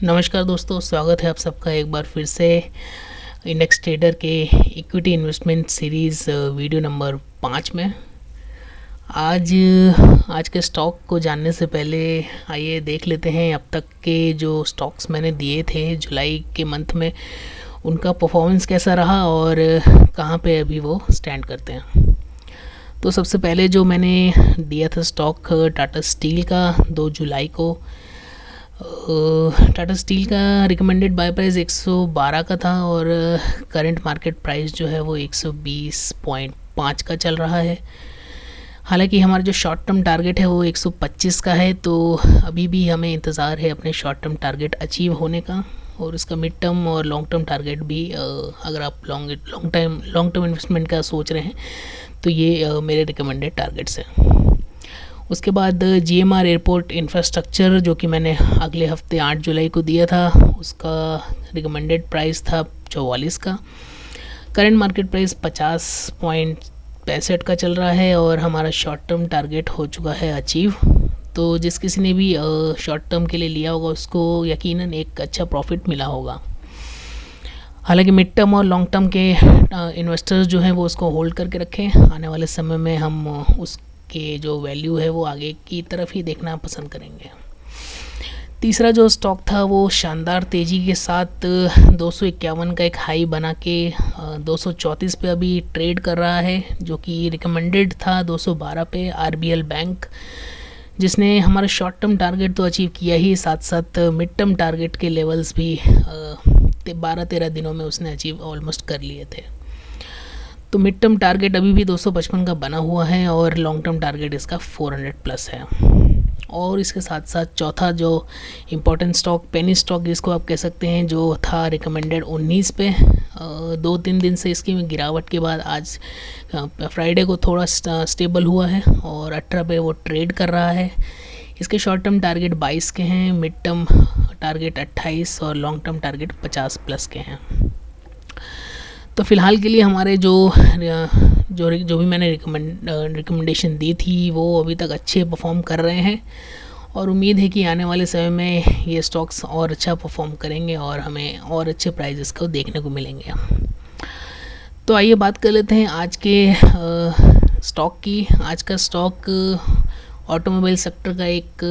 नमस्कार दोस्तों, स्वागत है आप सबका एक बार फिर से इंडेक्स ट्रेडर के equity investment series video number 5 में। आज आज के स्टॉक को जानने से पहले आइए देख लेते हैं अब तक के जो स्टॉक्स मैंने दिए थे जुलाई के मंथ में, उनका परफॉर्मेंस कैसा रहा और कहाँ पे अभी वो स्टैंड करते हैं। तो सबसे पहले जो मैंने दिया था स्टॉक टाटा स्टील का 2 जुलाई को। टाटा स्टील का रिकमेंडेड बाय प्राइस 112 का था और करंट मार्केट प्राइस जो है वो 120.5 का चल रहा है। हालांकि हमारा जो शॉर्ट टर्म टारगेट है वो 125 का है, तो अभी भी हमें इंतज़ार है अपने शॉर्ट टर्म टारगेट अचीव होने का। और इसका मिड टर्म और लॉन्ग टर्म टारगेट भी अगर आप लॉन्ग टर्म इन्वेस्टमेंट का सोच रहे हैं तो ये मेरे रिकमेंडेड टारगेट्स हैं। उसके बाद GMR एयरपोर्ट इंफ्रास्ट्रक्चर जो कि मैंने अगले हफ्ते 8 जुलाई को दिया था, उसका रिकमेंडेड प्राइस था 44 का। करंट मार्केट प्राइस 50.65 का चल रहा है और हमारा शॉर्ट टर्म टारगेट हो चुका है अचीव। तो जिस किसी ने भी शॉर्ट टर्म के लिए लिया होगा उसको यकीनन एक अच्छा प्रॉफिट मिला होगा। हालांकि मिड टर्म और लॉन्ग टर्म के इन्वेस्टर्स जो हैं वो उसको होल्ड करके रखें। आने वाले समय में हम उसके जो वैल्यू है वो आगे की तरफ ही देखना पसंद करेंगे। तीसरा जो स्टॉक था वो शानदार तेज़ी के साथ 251 का एक हाई बना के 234 पे अभी ट्रेड कर रहा है, जो कि रिकमेंडेड था 212 पे RBL बैंक, जिसने हमारा शॉर्ट टर्म टारगेट तो अचीव किया ही, साथ साथ मिड टर्म टारगेट के लेवल्स भी 12-13 दिनों में उसने अचीव ऑलमोस्ट कर लिए थे। तो मिड टर्म टारगेट अभी भी 255 का बना हुआ है और लॉन्ग टर्म टारगेट इसका 400 प्लस है। और इसके साथ साथ चौथा जो इम्पोर्टेंट स्टॉक, पेनी स्टॉक जिसको आप कह सकते हैं, जो था रिकमेंडेड 19 पे, 2-3 दिन से इसकी गिरावट के बाद आज फ्राइडे को थोड़ा स्टेबल हुआ है और 18 पे वो ट्रेड कर रहा है। इसके शॉर्ट टर्म टारगेट 22 के हैं, मिड टर्म टारगेट 28 और लॉन्ग टर्म टारगेट 50 प्लस के हैं। तो फ़िलहाल के लिए हमारे जो भी मैंने रिकमेंडेशन दी थी वो अभी तक अच्छे परफॉर्म कर रहे हैं और उम्मीद है कि आने वाले समय में ये स्टॉक्स और अच्छा परफॉर्म करेंगे और हमें और अच्छे प्राइजेस को देखने को मिलेंगे। तो आइए बात कर लेते हैं आज के स्टॉक की। आज का स्टॉक ऑटोमोबाइल सेक्टर का एक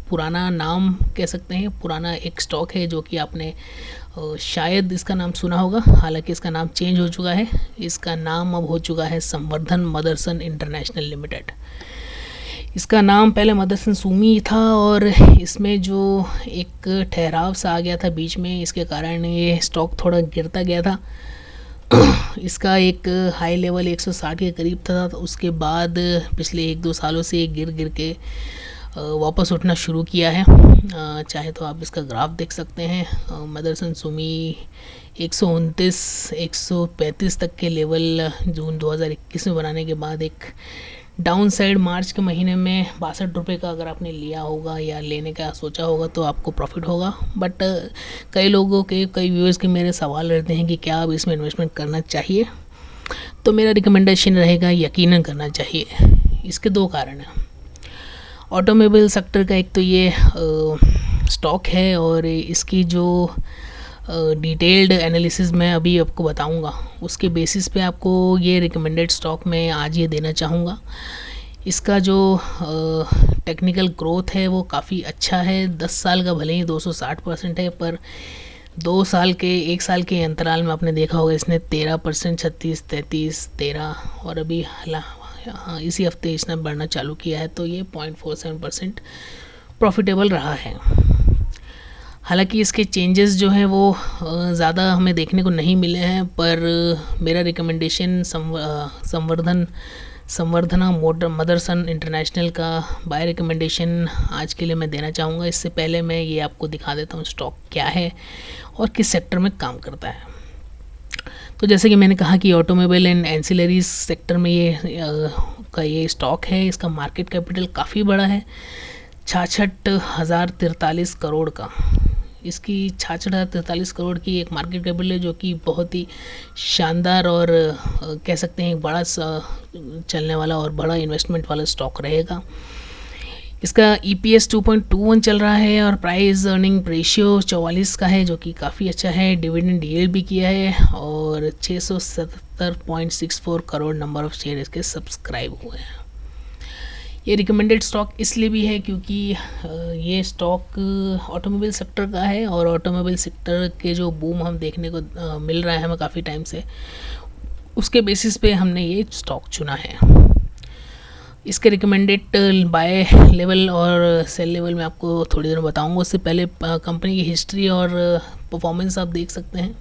पुराना नाम कह सकते हैं, पुराना एक स्टॉक है जो कि आपने शायद इसका नाम सुना होगा। हालांकि इसका नाम चेंज हो चुका है, इसका नाम अब हो चुका है संवर्धन मदरसन इंटरनेशनल लिमिटेड। इसका नाम पहले मदरसन सुमी था और इसमें जो एक ठहराव सा आ गया था बीच में, इसके कारण ये स्टॉक थोड़ा गिरता गया था। इसका एक हाई लेवल 160 के करीब था, तो उसके बाद पिछले 1-2 सालों से गिर के वापस उठना शुरू किया है। चाहे तो आप इसका ग्राफ देख सकते हैं। मदरसन सुमी 129-135 तक के लेवल जून 2021 में बनाने के बाद एक डाउन साइड मार्च के महीने में 62 रुपये का अगर आपने लिया होगा या लेने का सोचा होगा तो आपको प्रॉफिट होगा। बट कई व्यूअर्स के मेरे सवाल रहते हैं कि क्या अब इसमें इन्वेस्टमेंट करना चाहिए। तो मेरा रिकमेंडेशन रहेगा यकीनन करना चाहिए। इसके 2 कारण हैं। ऑटोमोबाइल सेक्टर का एक तो ये स्टॉक है और इसकी जो डिटेल्ड एनालिसिस मैं अभी आपको बताऊंगा, उसके बेसिस पे आपको ये रिकमेंडेड स्टॉक मैं आज ये देना चाहूँगा। इसका जो टेक्निकल ग्रोथ है वो काफ़ी अच्छा है। 10 साल का भले ही 260% है, पर 1 साल के अंतराल में आपने देखा होगा इसने 13%, 36, 33, 13 और अभी इसी हफ्ते इसने बढ़ना चालू किया है, तो ये 0.47% प्रॉफिटेबल रहा है। हालांकि इसके चेंजेस जो हैं वो ज़्यादा हमें देखने को नहीं मिले हैं, पर मेरा रिकमेंडेशन संवर्धना मदरसन इंटरनेशनल का बाय रिकमेंडेशन आज के लिए मैं देना चाहूँगा। इससे पहले मैं ये आपको दिखा देता हूँ स्टॉक क्या है और किस सेक्टर में काम करता है। तो जैसे कि मैंने कहा कि ऑटोमोबाइल एंड एंसिलरीज सेक्टर में ये स्टॉक है। इसका मार्केट कैपिटल काफ़ी बड़ा है, 66,043 करोड़ का। इसकी 66,043 करोड़ की एक मार्केट कैपिटल है, जो कि बहुत ही शानदार और कह सकते हैं एक बड़ा चलने वाला और बड़ा इन्वेस्टमेंट वाला स्टॉक रहेगा। इसका EPS 2.21 चल रहा है और प्राइस अर्निंग रेशियो 44 का है, जो कि काफ़ी अच्छा है। डिविडेंड यील्ड भी किया है और 677.64 करोड़ नंबर ऑफ़ शेयर इसके सब्सक्राइब हुए हैं। ये रिकमेंडेड स्टॉक इसलिए भी है क्योंकि ये स्टॉक ऑटोमोबाइल सेक्टर का है और ऑटोमोबाइल सेक्टर के जो बूम हम देखने को मिल रहा है हमें काफ़ी टाइम से, उसके बेसिस पे हमने ये स्टॉक चुना है। इसके रिकमेंडेड बाय लेवल और सेल लेवल में आपको थोड़ी देर में बताऊंगा। उससे पहले कंपनी की हिस्ट्री और परफॉर्मेंस आप देख सकते हैं।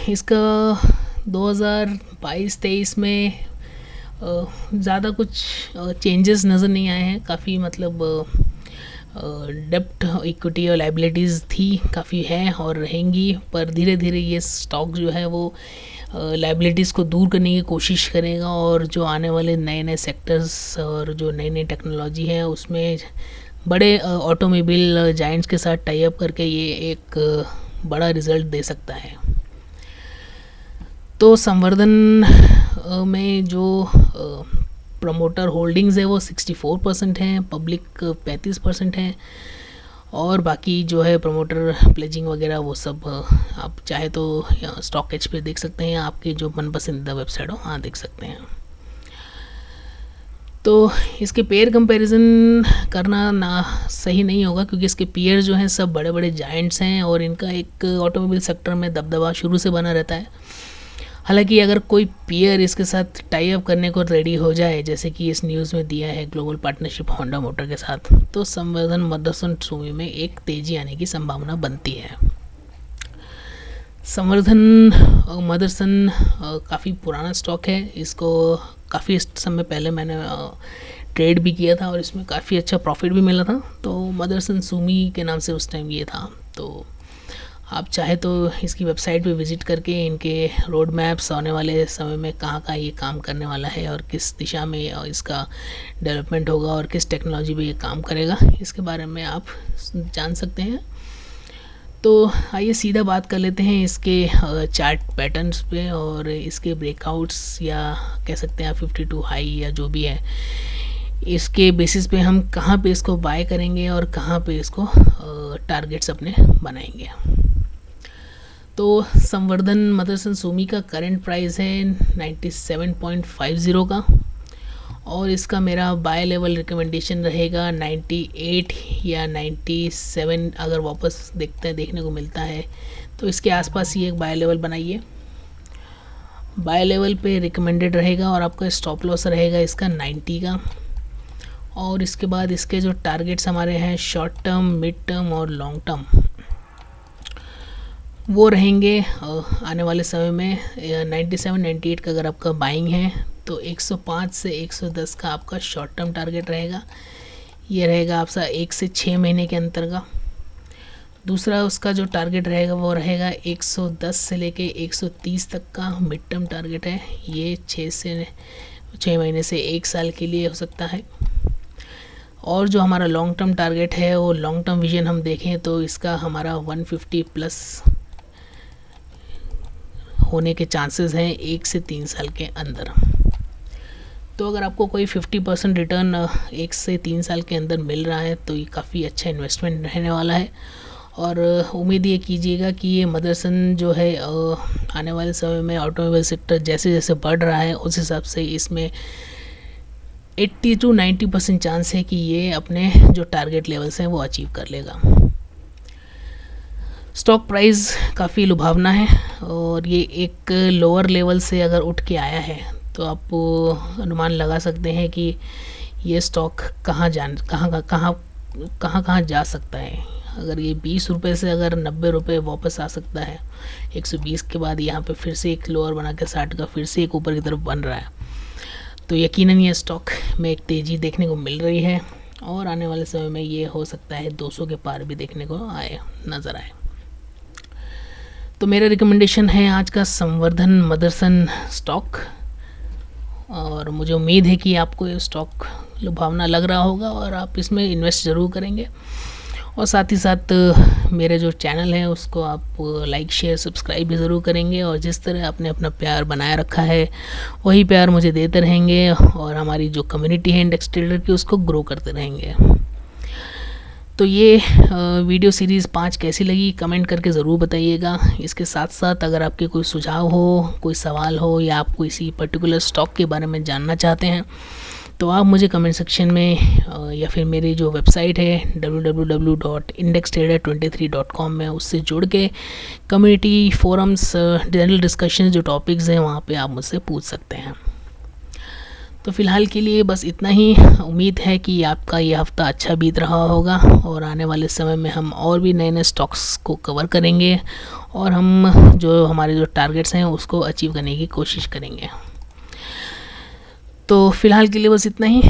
इसका 2022-23 में ज़्यादा कुछ चेंजेस नज़र नहीं आए हैं। काफ़ी मतलब डेप्ट, इक्विटी और लाइबिलिटीज़ थी, काफ़ी हैं और रहेंगी, पर धीरे धीरे ये स्टॉक जो है वो लाइबिलिटीज़ को दूर करने की कोशिश करेगा और जो आने वाले नए नए सेक्टर्स और जो नई नई टेक्नोलॉजी है उसमें बड़े ऑटोमोबाइल जायंट्स के साथ टाई अप करके ये एक बड़ा रिज़ल्ट दे सकता है। तो संवर्धन में जो प्रमोटर होल्डिंग्स है वो 64% हैं, पब्लिक 35% हैं और बाकी जो है प्रमोटर प्लेजिंग वगैरह वो सब आप चाहे तो स्टॉक एच पे देख सकते हैं, आपके जो मन पसंदीदा वेबसाइट हो वहाँ देख सकते हैं। तो इसके पेयर कंपैरिजन करना ना सही नहीं होगा क्योंकि इसके पेयर जो हैं सब बड़े बड़े जायंट्स हैं और इनका एक ऑटोमोबाइल सेक्टर में दबदबा शुरू से बना रहता है। हालांकि अगर कोई पेयर इसके साथ टाई अप करने को रेडी हो जाए, जैसे कि इस न्यूज़ में दिया है ग्लोबल पार्टनरशिप होंडा मोटर के साथ, तो संवर्धन मदरसन सुमी में एक तेज़ी आने की संभावना बनती है। संवर्धन मदरसन काफ़ी पुराना स्टॉक है, इसको काफ़ी समय पहले मैंने ट्रेड भी किया था और इसमें काफ़ी अच्छा प्रॉफिट भी मिला था। तो मदरसन सुमी के नाम से उस टाइम ये था। तो आप चाहे तो इसकी वेबसाइट पे विज़िट करके इनके रोड मैप्स आने वाले समय में कहाँ कहाँ ये काम करने वाला है और किस दिशा में इसका डेवलपमेंट होगा और किस टेक्नोलॉजी पे ये काम करेगा, इसके बारे में आप जान सकते हैं। तो आइए सीधा बात कर लेते हैं इसके चार्ट पैटर्न्स पे और इसके ब्रेकआउट्स या कह सकते हैं 52 हाई या जो भी है, इसके बेसिस पे हम कहाँ पे इसको बाय करेंगे और कहाँ पे इसको टारगेट्स अपने बनाएंगे। तो संवर्धन मदरसन सुमी का करंट प्राइस है 97.50 का और इसका मेरा बाय लेवल रिकमेंडेशन रहेगा 98 या 97। अगर वापस देखने को मिलता है तो इसके आसपास ही एक बाय लेवल बनाइए। बाय लेवल पे रिकमेंडेड रहेगा और आपका स्टॉप लॉस रहेगा इसका 90 का। और इसके बाद इसके जो टारगेट्स हमारे हैं शॉर्ट टर्म, मिड टर्म और लॉन्ग टर्म, वो रहेंगे आने वाले समय में 97-98 का अगर आपका बाइंग है तो 105 से 110 का आपका शॉर्ट टर्म टारगेट रहेगा। ये रहेगा आपका 1 से 6 महीने के अंतर का। दूसरा उसका जो टारगेट रहेगा वो रहेगा 110 से लेके 130 तक का मिड टर्म टारगेट है। ये 6 महीने से 1 साल के लिए हो सकता है। और जो हमारा लॉन्ग टर्म टारगेट है वो लॉन्ग टर्म विजन हम देखें तो इसका हमारा 150 प्लस होने के चांसेस हैं 1 से 3 साल के अंदर। तो अगर आपको कोई 50% रिटर्न 1 से 3 साल के अंदर मिल रहा है तो ये काफ़ी अच्छा इन्वेस्टमेंट रहने वाला है। और उम्मीद ये कीजिएगा कि ये मदरसन जो है आने वाले समय में ऑटोमोबाइल सेक्टर जैसे जैसे बढ़ रहा है उस हिसाब से इसमें 80 to 90% चांस है कि ये अपने जो टारगेट लेवल्स हैं वो अचीव कर लेगा। स्टॉक प्राइस काफ़ी लुभावना है और ये एक लोअर लेवल से अगर उठ के आया है तो आप अनुमान लगा सकते हैं कि ये स्टॉक कहाँ जा सकता है। अगर ये 20 रुपये से अगर 90 रुपये वापस आ सकता है, 120 के बाद यहाँ पे फिर से एक लोअर बना के 60 का फिर से एक ऊपर की तरफ बन रहा है, तो यकीनन ये स्टॉक में एक तेज़ी देखने को मिल रही है और आने वाले समय में ये हो सकता है 200 के पार भी देखने को नज़र आए। तो मेरा रिकमेंडेशन है आज का संवर्धन मदरसन स्टॉक और मुझे उम्मीद है कि आपको ये स्टॉक लुभावना लग रहा होगा और आप इसमें इन्वेस्ट ज़रूर करेंगे। और साथ ही साथ मेरे जो चैनल है उसको आप लाइक शेयर सब्सक्राइब भी ज़रूर करेंगे, और जिस तरह आपने अपना प्यार बनाए रखा है वही प्यार मुझे देते रहेंगे, और हमारी जो कम्युनिटी है इंडेक्स ट्रेडर की उसको ग्रो करते रहेंगे। तो ये वीडियो सीरीज़ 5 कैसी लगी कमेंट करके ज़रूर बताइएगा। इसके साथ साथ अगर आपके कोई सुझाव हो, कोई सवाल हो, या आप किसी पर्टिकुलर स्टॉक के बारे में जानना चाहते हैं तो आप मुझे कमेंट सेक्शन में या फिर मेरी जो वेबसाइट है www.indextrader23.com में उससे जुड़ के कम्युनिटी फोरम्स, जनरल डिस्कशन जो टॉपिक्स हैं वहाँ पे आप मुझसे पूछ सकते हैं। तो फ़िलहाल के लिए बस इतना ही। उम्मीद है कि आपका ये हफ़्ता अच्छा बीत रहा होगा, और आने वाले समय में हम और भी नए नए स्टॉक्स को कवर करेंगे, और हम जो हमारे जो टारगेट्स हैं उसको अचीव करने की कोशिश करेंगे। तो फ़िलहाल के लिए बस इतना ही।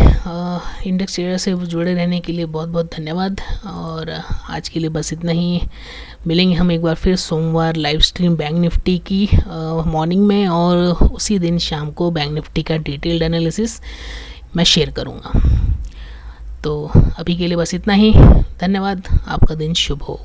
इंडेक्स ट्रेडर से जुड़े रहने के लिए बहुत बहुत धन्यवाद, और आज के लिए बस इतना ही। मिलेंगे हम एक बार फिर सोमवार लाइव स्ट्रीम बैंक निफ्टी की मॉर्निंग में, और उसी दिन शाम को बैंक निफ्टी का डिटेल्ड एनालिसिस मैं शेयर करूँगा। तो अभी के लिए बस इतना ही। धन्यवाद। आपका दिन शुभ हो।